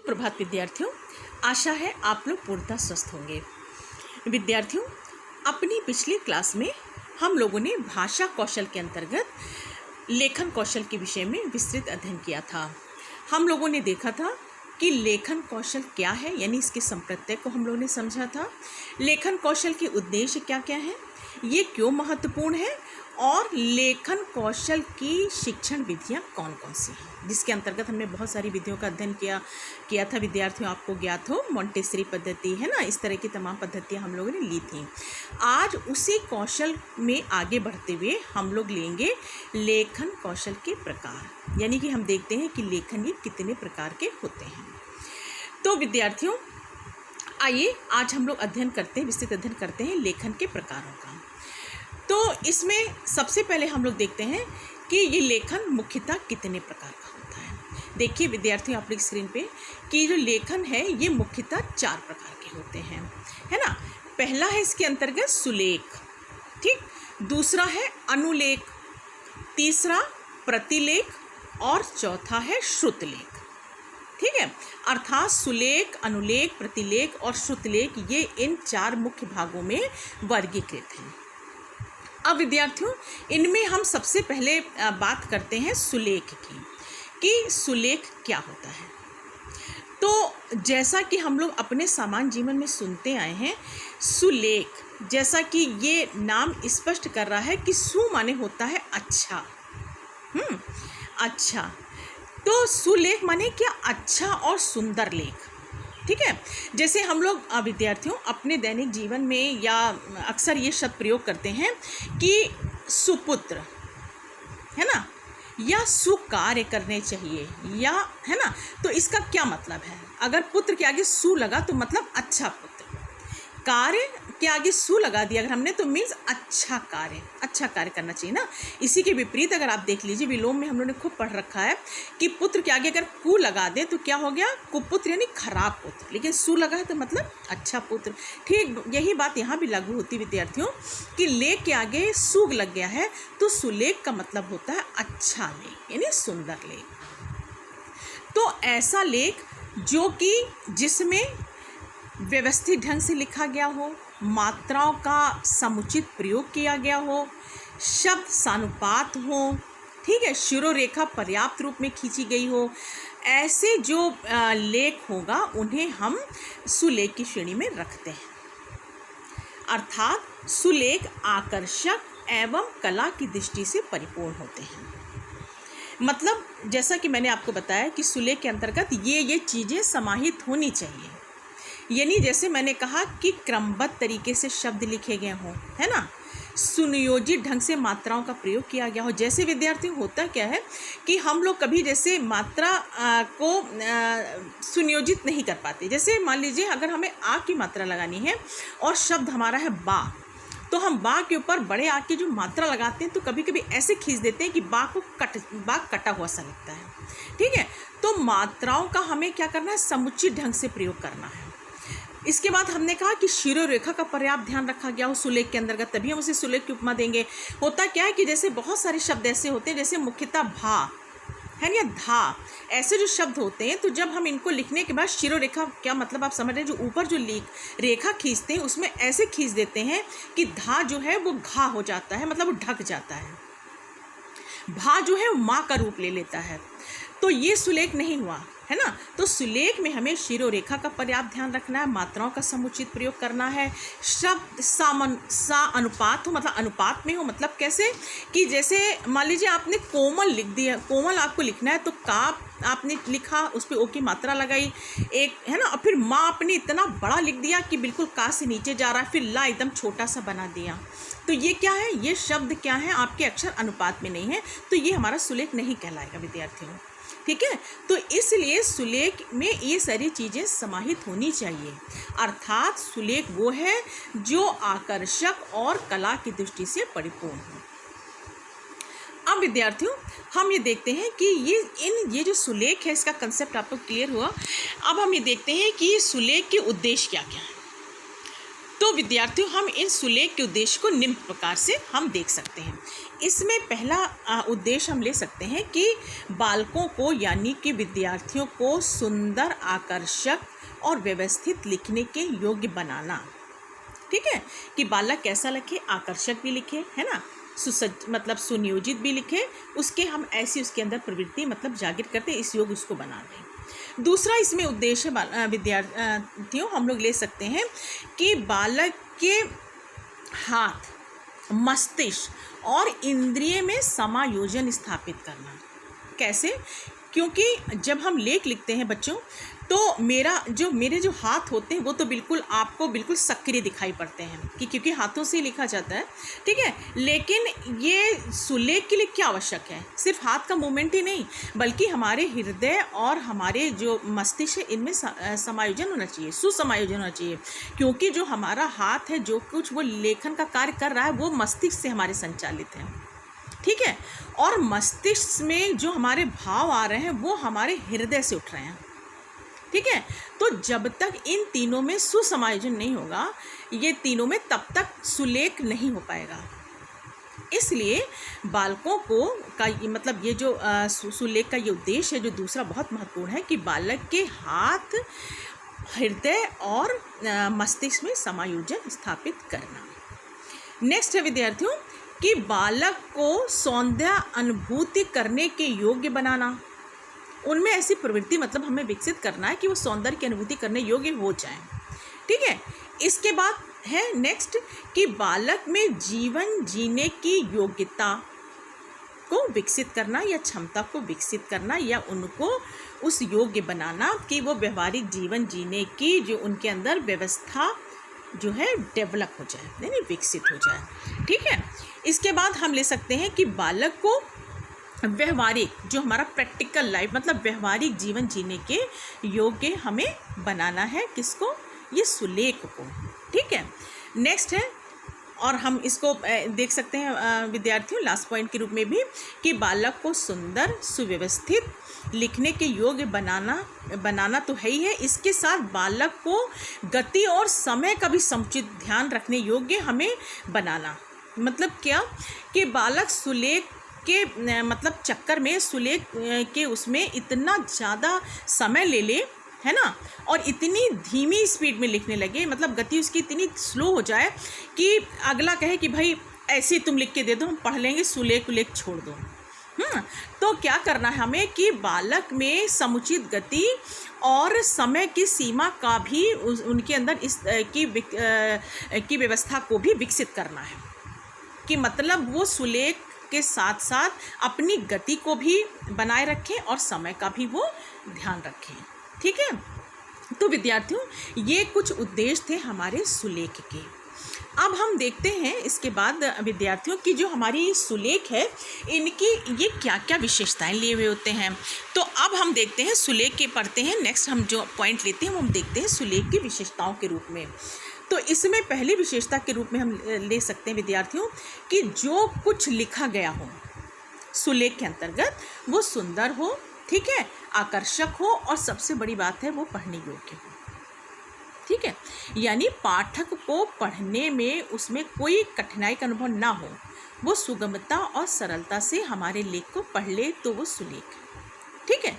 सुप्रभात विद्यार्थियों, आशा है आप लोग पूर्णतः स्वस्थ होंगे। विद्यार्थियों, अपनी पिछली क्लास में हम लोगों ने भाषा कौशल के अंतर्गत लेखन कौशल के विषय में विस्तृत अध्ययन किया था। हम लोगों ने देखा था कि लेखन कौशल क्या है, यानी इसके संप्रत्यय को हम लोगों ने समझा था। लेखन कौशल के उद्देश्य क्या क्या हैं, ये क्यों महत्वपूर्ण है, और लेखन कौशल की शिक्षण विधियाँ कौन कौन सी हैं, जिसके अंतर्गत हमने बहुत सारी विधियों का अध्ययन किया था। विद्यार्थियों, आपको ज्ञात हो मॉन्टेसरी पद्धति है ना, इस तरह की तमाम पद्धतियाँ हम लोगों ने ली थी। आज उसी कौशल में आगे बढ़ते हुए हम लोग लेंगे लेखन कौशल के प्रकार, यानी कि हम देखते हैं कि लेखन ये कितने प्रकार के होते हैं। तो विद्यार्थियों, आइए आज हम लोग विस्तृत अध्ययन करते हैं लेखन के प्रकारों का। तो इसमें सबसे पहले हम लोग देखते हैं कि ये लेखन मुख्यतः कितने प्रकार का होता है। देखिए विद्यार्थियों, आपकी स्क्रीन पे कि जो लेखन है ये मुख्यतः 4 प्रकार के होते हैं, है ना। पहला है इसके अंतर्गत सुलेख, ठीक। दूसरा है अनुलेख, तीसरा प्रतिलेख और चौथा है श्रुतलेख, ठीक है। अर्थात सुलेख, अनुलेख, प्रतिलेख और श्रुतलेख ये इन 4 मुख्य भागों में वर्गीकृत हैं। अब विद्यार्थियों, इनमें हम सबसे पहले बात करते हैं सुलेख की, कि सुलेख क्या होता है। तो जैसा कि हम लोग अपने सामान्य जीवन में सुनते आए हैं, सुलेख, जैसा कि ये नाम स्पष्ट कर रहा है कि सु माने होता है अच्छा, अच्छा। तो सुलेख माने क्या, अच्छा और सुंदर लेख, ठीक है। जैसे हम लोग विद्यार्थियों अपने दैनिक जीवन में या अक्सर ये शब्द प्रयोग करते हैं कि सुपुत्र, है ना, या सुकार्य करने चाहिए, या, है ना। तो इसका क्या मतलब है, अगर पुत्र के आगे सु लगा तो मतलब अच्छा पुत्र, कार्य के आगे सु लगा दिया अगर हमने तो मीन्स अच्छा कार्य करना चाहिए ना। इसी के विपरीत अगर आप देख लीजिए, विलोम में हम लोगों ने खूब पढ़ रखा है कि पुत्र के आगे अगर कु लगा दे तो क्या हो गया, कुपुत्र यानी खराब पुत्र, लेकिन सु लगा है तो मतलब अच्छा पुत्र। ठीक यही बात यहाँ भी लागू होती विद्यार्थियों कि लेख के आगे सुग लग गया है तो सुलेख का मतलब होता है अच्छा लेख, यानी सुंदर लेख। तो ऐसा लेख जो कि जिसमें व्यवस्थित ढंग से लिखा गया हो, मात्राओं का समुचित प्रयोग किया गया हो, शब्द सानुपात हो, ठीक है, शिरोरेखा पर्याप्त रूप में खींची गई हो, ऐसे जो लेख होगा उन्हें हम सुलेख की श्रेणी में रखते हैं। अर्थात सुलेख आकर्षक एवं कला की दृष्टि से परिपूर्ण होते हैं। मतलब जैसा कि मैंने आपको बताया कि सुलेख के अंतर्गत ये चीज़ें समाहित होनी चाहिए, यानी जैसे मैंने कहा कि क्रमबद्ध तरीके से शब्द लिखे गए हों, है ना, सुनियोजित ढंग से मात्राओं का प्रयोग किया गया हो। जैसे विद्यार्थी होता क्या है कि हम लोग कभी जैसे मात्रा को सुनियोजित नहीं कर पाते। जैसे मान लीजिए अगर हमें आ की मात्रा लगानी है और शब्द हमारा है बा, तो हम बा के ऊपर बड़े आ की जो मात्रा लगाते हैं तो कभी कभी ऐसे खींच देते हैं कि बा कटा हुआ सा लगता है, ठीक है। तो मात्राओं का हमें क्या करना है, समुचित ढंग से प्रयोग करना है। इसके बाद हमने कहा कि शिरोरेखा का पर्याप्त ध्यान रखा गया हो सुलेख के अंतर्गत, तभी हम उसे सुलेख की उपमा देंगे। होता क्या है कि जैसे बहुत सारे शब्द ऐसे होते हैं, जैसे मुख्यतः भा है ना, धा, ऐसे जो शब्द होते हैं, तो जब हम इनको लिखने के बाद शिरोरेखा, क्या मतलब आप समझ रहे हैं, जो ऊपर जो रेखा खींचते हैं उसमें ऐसे खींच देते हैं कि धा जो है वो घा हो जाता है, मतलब वो ढक जाता है। भा जो है वो माँ का रूप ले लेता है, तो ये सुलेख नहीं हुआ, है ना। तो सुलेख में हमें शिरोरेखा का पर्याप्त ध्यान रखना है, मात्राओं का समुचित प्रयोग करना है, शब्द सा अनुपात हो, मतलब अनुपात में हो, मतलब कैसे कि जैसे मान लीजिए आपने कोमल लिख दिया, कोमल आपको लिखना है तो का आपने लिखा, उस पर ओ की मात्रा लगाई एक, है ना, और फिर माँ आपने इतना बड़ा लिख दिया कि बिल्कुल का से नीचे जा रहा है, फिर ला एकदम छोटा सा बना दिया, तो ये क्या है, ये शब्द क्या है, आपके अक्षर अनुपात में नहीं है, तो ये हमारा सुलेख नहीं कहलाएगा विद्यार्थियों, ठीक है। तो इसलिए सुलेख में ये सारी चीज़ें समाहित होनी चाहिए। अर्थात सुलेख वो है जो आकर्षक और कला की दृष्टि से परिपूर्ण हो। अब विद्यार्थियों, हम ये देखते हैं कि ये जो सुलेख है इसका कंसेप्ट आपको क्लियर हुआ। अब हम ये देखते हैं कि सुलेख के उद्देश्य क्या क्या है। तो तो विद्यार्थियों, हम इन सुलेख के उद्देश्य को निम्न प्रकार से हम देख सकते हैं। इसमें पहला उद्देश्य हम ले सकते हैं कि बालकों को यानी कि विद्यार्थियों को सुंदर, आकर्षक और व्यवस्थित लिखने के योग्य बनाना। ठीक है, कि बालक कैसा लिखे, आकर्षक भी लिखे, है ना, मतलब सुनियोजित भी लिखे, उसके हम ऐसी उसके अंदर प्रवृत्ति मतलब जागृत करते इस योग उसको बना दें। दूसरा इसमें उद्देश्य विद्यार्थियों हम लोग ले सकते हैं कि बालक के हाथ, मस्तिष्क और इंद्रिय में समायोजन स्थापित करना। कैसे? क्योंकि जब हम लेख लिखते हैं बच्चों, तो मेरे जो हाथ होते हैं वो तो बिल्कुल आपको बिल्कुल सक्रिय दिखाई पड़ते हैं कि क्योंकि हाथों से लिखा जाता है। ठीक है, लेकिन ये सुलेख के लिए क्या आवश्यक है? सिर्फ हाथ का मूवमेंट ही नहीं, बल्कि हमारे हृदय और हमारे जो मस्तिष्क है इनमें समायोजन होना चाहिए, सुसमायोजन होना चाहिए। क्योंकि जो हमारा हाथ है, जो कुछ वो लेखन का कार्य कर रहा है, वो मस्तिष्क से हमारे संचालित है। ठीक है, और मस्तिष्क में जो हमारे भाव आ रहे हैं वो हमारे हृदय से उठ रहे हैं। ठीक है, तो जब तक इन तीनों में सुसमायोजन नहीं होगा, ये तीनों में, तब तक सुलेख नहीं हो पाएगा। इसलिए बालकों को का मतलब ये जो सुलेख का ये उद्देश्य है, जो दूसरा बहुत महत्वपूर्ण है, कि बालक के हाथ, हृदय और मस्तिष्क में समायोजन स्थापित करना। नेक्स्ट है विद्यार्थियों कि बालक को सौंदर्य अनुभूति करने के योग्य बनाना। उनमें ऐसी प्रवृत्ति मतलब हमें विकसित करना है कि वो सौंदर्य की अनुभूति करने योग्य हो जाएं। ठीक है, इसके बाद है नेक्स्ट कि बालक में जीवन जीने की योग्यता को विकसित करना या क्षमता को विकसित करना, या उनको उस योग्य बनाना कि वो व्यवहारिक जीवन जीने की जो उनके अंदर व्यवस्था जो है डेवलप हो जाए, यानी विकसित हो जाए। ठीक है, इसके बाद हम ले सकते हैं कि बालक को व्यवहारिक, जो हमारा प्रैक्टिकल लाइफ मतलब व्यवहारिक जीवन जीने के योग्य हमें बनाना है। किसको? ये सुलेख को। ठीक है, नेक्स्ट है, और हम इसको देख सकते हैं विद्यार्थियों लास्ट पॉइंट के रूप में भी, कि बालक को सुंदर, सुव्यवस्थित लिखने के योग्य बनाना तो है ही है। इसके साथ बालक को गति और समय का भी समुचित ध्यान रखने योग्य हमें बनाना। मतलब क्या? कि बालक सुलेख के मतलब चक्कर में, सुलेख के उसमें इतना ज़्यादा समय ले, है ना, और इतनी धीमी स्पीड में लिखने लगे, मतलब गति उसकी इतनी स्लो हो जाए कि अगला कहे कि भाई ऐसे तुम लिख के दे दो, हम पढ़ लेंगे, सुलेख छोड़ दो। तो क्या करना है हमें कि बालक में समुचित गति और समय की सीमा का भी उनके अंदर इस की व्यवस्था को भी विकसित करना है, कि मतलब वो सुलेख के साथ साथ अपनी गति को भी बनाए रखें और समय का भी वो ध्यान रखें। ठीक है, तो विद्यार्थियों ये कुछ उद्देश्य थे हमारे सुलेख के। अब हम देखते हैं इसके बाद विद्यार्थियों की जो हमारी सुलेख है, इनकी ये क्या क्या विशेषताएं लिए हुए होते हैं। तो अब हम देखते हैं सुलेख के पढ़ते हैं। नेक्स्ट हम जो पॉइंट लेते हैं वो हम देखते हैं सुलेख की विशेषताओं के रूप में। तो इसमें पहली विशेषता के रूप में हम ले सकते हैं विद्यार्थियों कि जो कुछ लिखा गया हो सुलेख के अंतर्गत वो सुंदर हो, ठीक है, आकर्षक हो, और सबसे बड़ी बात है वो पढ़ने योग्य हो। ठीक है, यानी पाठक को पढ़ने में उसमें कोई कठिनाई का अनुभव ना हो, वो सुगमता और सरलता से हमारे लेख को पढ़ ले तो वो सुलेख। ठीक है,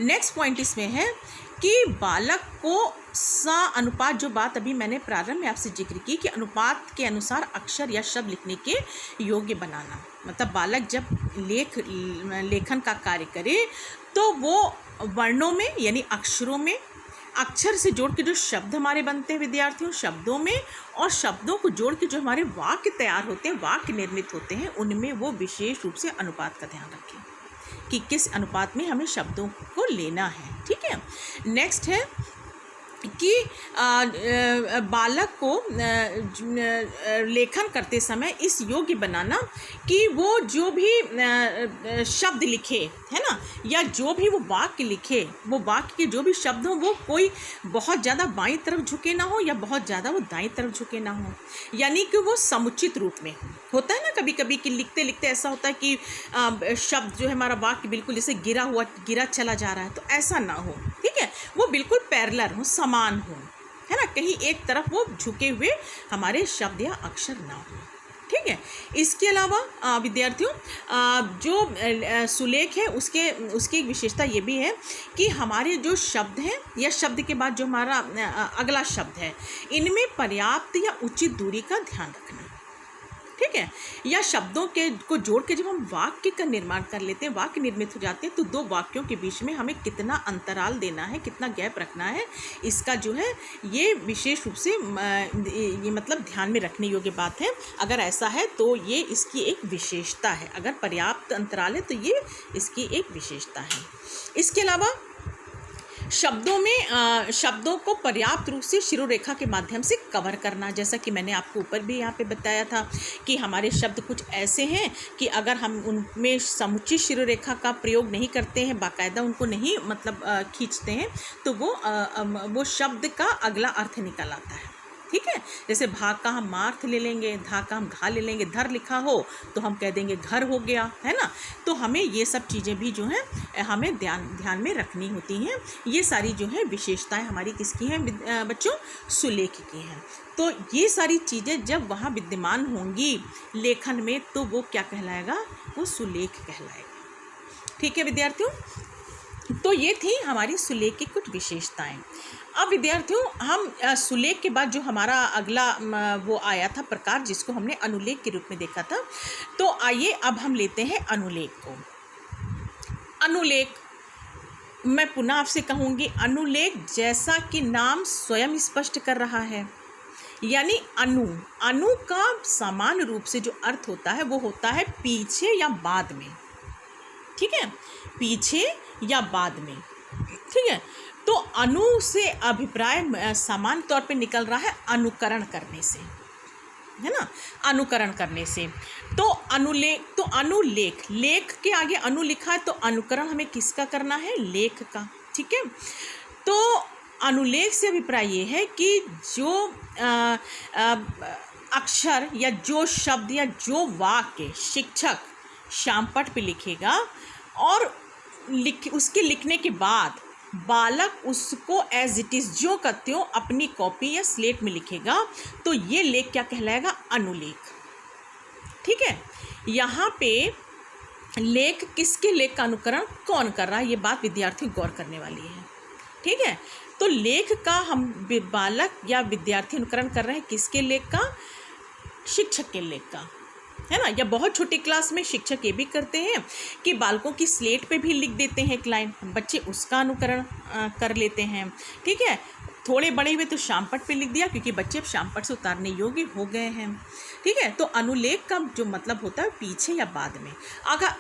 नेक्स्ट पॉइंट इसमें है कि बालक को अनुपात, जो बात अभी मैंने प्रारंभ में आपसे जिक्र की कि अनुपात के अनुसार अक्षर या शब्द लिखने के योग्य बनाना। मतलब बालक जब लेखन का कार्य करे तो वो वर्णों में यानी अक्षरों में, अक्षर से जोड़ के जो शब्द हमारे बनते हैं विद्यार्थियों, शब्दों में, और शब्दों को जोड़ के जो हमारे वाक्य तैयार होते हैं, वाक्य निर्मित होते हैं, उनमें वो विशेष रूप से अनुपात का ध्यान रखें कि किस अनुपात में हमें शब्दों को लेना है। ठीक है, नेक्स्ट है कि बालक को लेखन करते समय इस योग्य बनाना कि वो जो भी शब्द लिखे, है ना, या जो भी वो वाक्य लिखे, वो वाक्य के जो भी शब्द हों वो कोई बहुत ज़्यादा बाईं तरफ झुके ना हो या बहुत ज़्यादा वो दाईं तरफ झुके ना हो, यानी कि वो समुचित रूप में होता है ना। कभी कभी कि लिखते लिखते ऐसा होता है कि शब्द जो है हमारा वाक्य बिल्कुल जैसे गिरा चला जा रहा है, तो ऐसा ना हो। ठीक है, वो बिल्कुल पैरेलल हो, समान हो, है ना, कहीं एक तरफ वो झुके हुए हमारे शब्द या अक्षर ना हो। ठीक है। इसके अलावा विद्यार्थियों जो सुलेख है उसकी एक विशेषता ये भी है कि हमारे जो शब्द हैं या शब्द के बाद जो हमारा अगला शब्द है, इनमें पर्याप्त या उचित दूरी का ध्यान रखना। ठीक है। या शब्दों को जोड़ के जब हम वाक्य का निर्माण कर लेते हैं, वाक्य निर्मित हो जाते हैं, तो दो वाक्यों के बीच में हमें कितना अंतराल देना है, कितना गैप रखना है, इसका जो है ये विशेष रूप से ये मतलब ध्यान में रखने योग्य बात है। अगर ऐसा है तो ये इसकी एक विशेषता है। अगर पर्याप्त अंतराल है तो ये इसकी एक विशेषता है। इसके अलावा शब्दों को पर्याप्त रूप से शिरोरेखा के माध्यम से कवर करना, जैसा कि मैंने आपको ऊपर भी यहाँ पे बताया था कि हमारे शब्द कुछ ऐसे हैं कि अगर हम उनमें समुचित शिरोरेखा का प्रयोग नहीं करते हैं, बाकायदा उनको नहीं मतलब खींचते हैं, तो वो शब्द का अगला अर्थ निकल आता है। ठीक है। जैसे भाग का हम मार्थ ले लेंगे, धा का हम घा ले लेंगे, धर लिखा हो तो हम कह देंगे घर हो गया, है ना। तो हमें ये सब चीज़ें भी जो हैं हमें ध्यान में रखनी होती हैं। ये सारी जो है विशेषताएं हमारी किसकी हैं बच्चों? सुलेख की हैं। तो ये सारी चीज़ें जब वहाँ विद्यमान होंगी लेखन में तो वो क्या कहलाएगा? वो सुलेख कहलाएगा। ठीक है विद्यार्थियों, तो ये थी हमारी सुलेख की कुछ विशेषताएं। अब विद्यार्थियों हम सुलेख के बाद जो हमारा अगला वो आया था प्रकार, जिसको हमने अनुलेख के रूप में देखा था, तो आइए अब हम लेते हैं अनुलेख को। अनुलेख, मैं पुनः आपसे कहूँगी, अनुलेख जैसा कि नाम स्वयं स्पष्ट कर रहा है, यानी अनु का सामान्य रूप से जो अर्थ होता है वो होता है पीछे या बाद में। ठीक है, पीछे या बाद में। ठीक है। तो अनु से अभिप्राय सामान्य तौर पे निकल रहा है अनुकरण करने से, है ना, अनुकरण करने से। तो अनुलेख, लेख के आगे अनु लिखा है तो अनुकरण हमें किसका करना है? लेख का। ठीक है। तो अनुलेख से अभिप्राय ये है कि जो अक्षर या जो शब्द या जो वाक्य शिक्षक शामपट पे लिखेगा और उसके लिखने के बाद बालक उसको एज इट इज़ जो का त्यों अपनी कॉपी या स्लेट में लिखेगा, तो ये लेख क्या कहलाएगा? अनुलेख। ठीक है। यहाँ पे लेख, किसके लेख का अनुकरण कौन कर रहा है, ये बात विद्यार्थी गौर करने वाली है। ठीक है। तो लेख का हम बालक या विद्यार्थी अनुकरण कर रहे हैं किसके लेख का? शिक्षक के लेख का, है ना। या बहुत छोटी क्लास में शिक्षक ये भी करते हैं कि बालकों की स्लेट पे भी लिख देते हैं एक लाइन, बच्चे उसका अनुकरण कर लेते हैं। ठीक है। थोड़े बड़े हुए तो शामपट पे लिख दिया, क्योंकि बच्चे अब शामपट से उतारने योग्य हो गए हैं। ठीक है। तो अनुलेख का जो मतलब होता है पीछे या बाद में।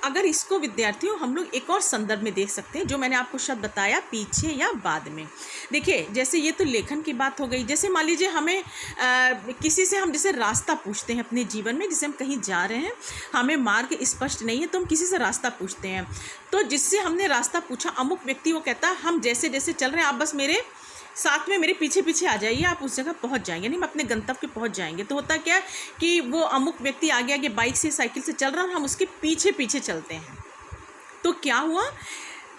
अगर इसको विद्यार्थियों हम लोग एक और संदर्भ में देख सकते हैं, जो मैंने आपको शब्द बताया पीछे या बाद में। देखिए, जैसे ये तो लेखन की बात हो गई। जैसे मान लीजिए हमें किसी से हम जैसे रास्ता पूछते हैं अपने जीवन में, जैसे हम कहीं जा रहे हैं, हमें मार्ग स्पष्ट नहीं है, तो हम किसी से रास्ता पूछते हैं। तो जिससे हमने रास्ता पूछा, अमुक व्यक्ति वो कहता है हम जैसे जैसे चल रहे हैं, आप बस मेरे साथ में मेरे पीछे पीछे आ जाइए, आप उस जगह पहुंच जाएंगे, नहीं हम अपने गंतव्य पे पहुंच जाएंगे। तो होता क्या कि वो अमुक व्यक्ति आगे आगे बाइक से साइकिल से चल रहा है और हम उसके पीछे पीछे चलते हैं। तो क्या हुआ?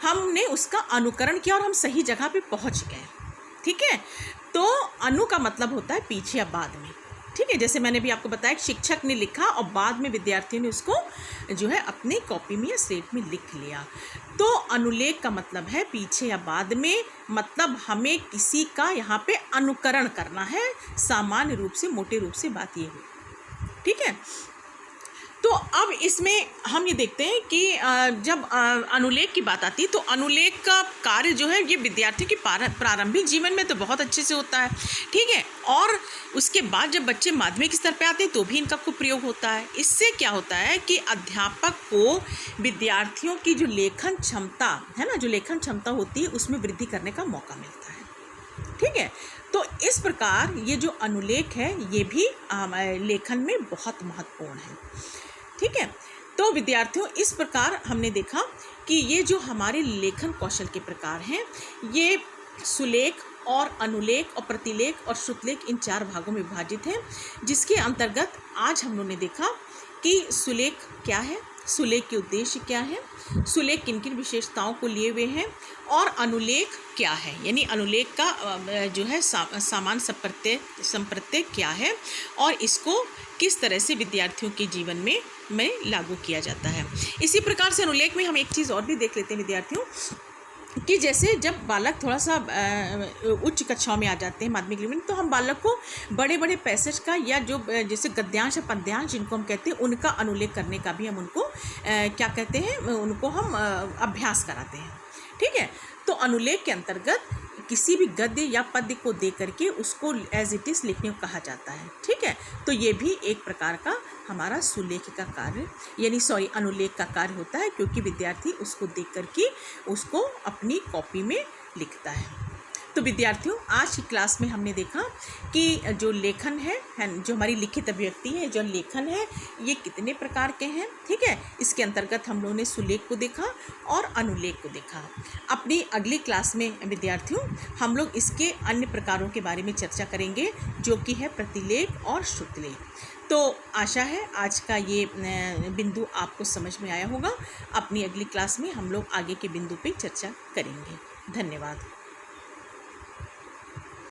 हमने उसका अनुकरण किया और हम सही जगह पे पहुंच गए। ठीक है। तो अनु का मतलब होता है पीछे या बाद में। ठीक है। जैसे मैंने भी आपको बताया, शिक्षक ने लिखा और बाद में विद्यार्थियों ने उसको जो है अपनी कॉपी में या स्लेट में लिख लिया। तो अनुलेख का मतलब है पीछे या बाद में, मतलब हमें किसी का यहाँ पे अनुकरण करना है। सामान्य रूप से, मोटे रूप से बात ये हुई। ठीक है। तो अब इसमें हम ये देखते हैं कि जब अनुलेख की बात आती है तो अनुलेख का कार्य जो है ये विद्यार्थी के प्रारंभिक जीवन में तो बहुत अच्छे से होता है। ठीक है। और उसके बाद जब बच्चे माध्यमिक स्तर पे आते हैं तो भी इनका खूब प्रयोग होता है। इससे क्या होता है कि अध्यापक को विद्यार्थियों की जो लेखन क्षमता है ना, जो लेखन क्षमता होती है, उसमें वृद्धि करने का मौका मिलता है। ठीक है। तो इस प्रकार ये जो अनुलेख है ये भी लेखन में बहुत महत्वपूर्ण है। ठीक है। तो विद्यार्थियों, इस प्रकार हमने देखा कि ये जो हमारे लेखन कौशल के प्रकार हैं, ये सुलेख और अनुलेख और प्रतिलेख और श्रुतलेख, इन 4 भागों में विभाजित हैं, जिसके अंतर्गत आज हम लोगों ने देखा कि सुलेख क्या है, सुलेख के उद्देश्य क्या है, सुलेख किन किन विशेषताओं को लिए हुए हैं, और अनुलेख क्या है, यानी अनुलेख का जो है सामान्य संप्रत्यय क्या है, और इसको किस तरह से विद्यार्थियों के जीवन में लागू किया जाता है। इसी प्रकार से अनुलेख में हम एक चीज़ और भी देख लेते हैं विद्यार्थियों, कि जैसे जब बालक थोड़ा सा उच्च कक्षाओं में आ जाते हैं, माध्यमिक लेवल में, तो हम बालक को बड़े बड़े पैसेज का या जो जैसे गद्यांश या पद्यांश जिनको हम कहते हैं, उनका अनुलेख करने का भी हम उनको क्या कहते हैं, उनको हम अभ्यास कराते हैं। ठीक है, तो अनुलेख के अंतर्गत किसी भी गद्य या पद्य को दे करके उसको एज इट इज़ लिखने को कहा जाता है। ठीक है, तो ये भी एक प्रकार का हमारा सुलेख का कार्य यानी अनुलेख का कार्य होता है, क्योंकि विद्यार्थी उसको देख करके उसको अपनी कॉपी में लिखता है। तो विद्यार्थियों, आज की क्लास में हमने देखा कि जो लेखन है जो हमारी लिखित अभिव्यक्ति है, जो लेखन है, ये कितने प्रकार के हैं। ठीक है, इसके अंतर्गत हम लोगों ने सुलेख को देखा और अनुलेख को देखा। अपनी अगली क्लास में विद्यार्थियों हम लोग इसके अन्य प्रकारों के बारे में चर्चा करेंगे, जो कि है प्रतिलेख और श्रुतलेख। तो आशा है आज का ये बिंदु आपको समझ में आया होगा। अपनी अगली क्लास में हम लोग आगे के बिंदु पे चर्चा करेंगे। धन्यवाद।